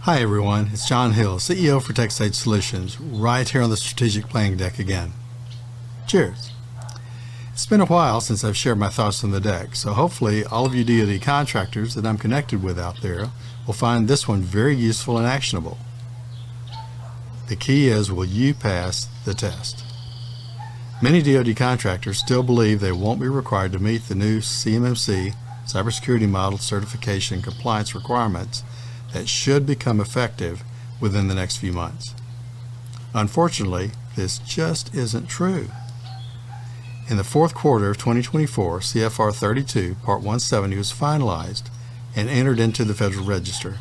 Hi everyone, it's John Hill, CEO for TechStage Solutions, right here on the strategic playing deck again. Cheers. It's been a while since I've shared my thoughts on the deck, so hopefully all of you DoD contractors that I'm connected with out there will find this one very useful and actionable. The key is, will you pass the test? Many DoD contractors still believe they won't be required to meet the new CMMC Cybersecurity Model Certification compliance requirements that should become effective within the next few months. Unfortunately, this just isn't true. In the fourth quarter of 2024, CFR 32, Part 170 was finalized and entered into the Federal Register.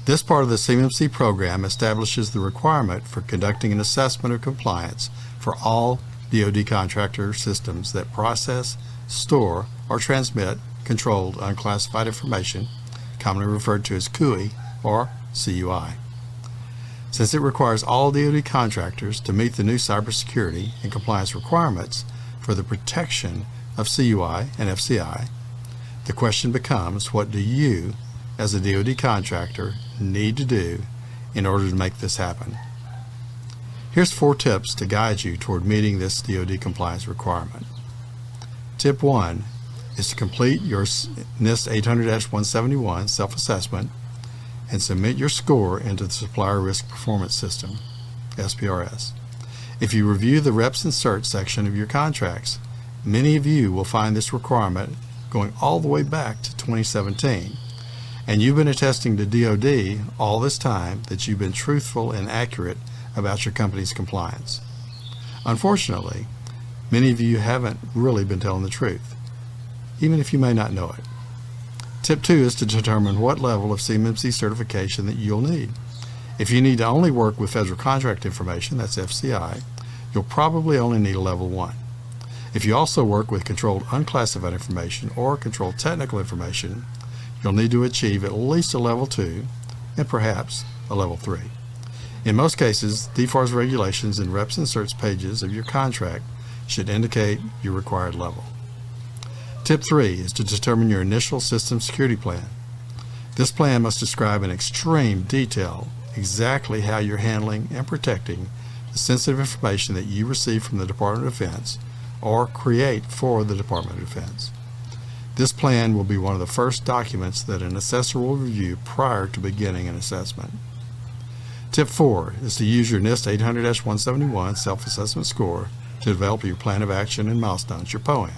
This part of the CMMC program establishes the requirement for conducting an assessment of compliance for all DoD contractor systems that process, store, or transmit controlled unclassified information, commonly referred to as CUI or CUI. Since it requires all DoD contractors to meet the new cybersecurity and compliance requirements for the protection of CUI and FCI, the question becomes, what do you, as a DoD contractor, need to do in order to make this happen? Here's 4 tips to guide you toward meeting this DoD compliance requirement. Tip 1 is to complete your NIST 800-171 self-assessment and submit your score into the Supplier Risk Performance System, SPRS. If you review the Reps and Certs section of your contracts, many of you will find this requirement going all the way back to 2017, and you've been attesting to DoD all this time that you've been truthful and accurate about your company's compliance. Unfortunately, many of you haven't really been telling the truth, even if you may not know it. Tip 2 is to determine what level of CMMC certification that you'll need. If you need to only work with federal contract information, that's FCI, you'll probably only need a level 1. If you also work with controlled unclassified information or controlled technical information, you'll need to achieve at least a level 2 and perhaps a level 3. In most cases, DFARS regulations and Reps and Certs pages of your contract should indicate your required level. Tip 3 is to determine your initial system security plan. This plan must describe in extreme detail exactly how you're handling and protecting the sensitive information that you receive from the Department of Defense or create for the Department of Defense. This plan will be one of the first documents that an assessor will review prior to beginning an assessment. Tip 4 is to use your NIST 800-171 self-assessment score to develop your plan of action and milestones, your POAM.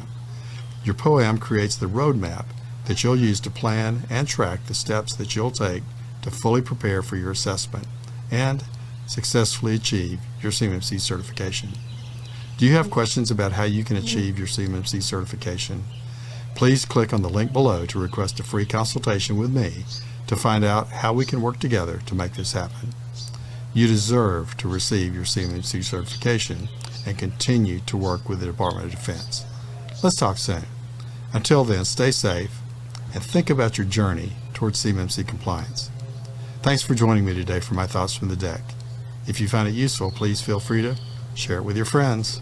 Your POAM creates the roadmap that you'll use to plan and track the steps that you'll take to fully prepare for your assessment and successfully achieve your CMMC certification. Do you have questions about how you can achieve your CMMC certification? Please click on the link below to request a free consultation with me to find out how we can work together to make this happen. You deserve to receive your CMMC certification and continue to work with the Department of Defense. Let's talk soon. Until then, stay safe and think about your journey towards CMMC compliance. Thanks for joining me today for my thoughts from the deck. If you found it useful, please feel free to share it with your friends.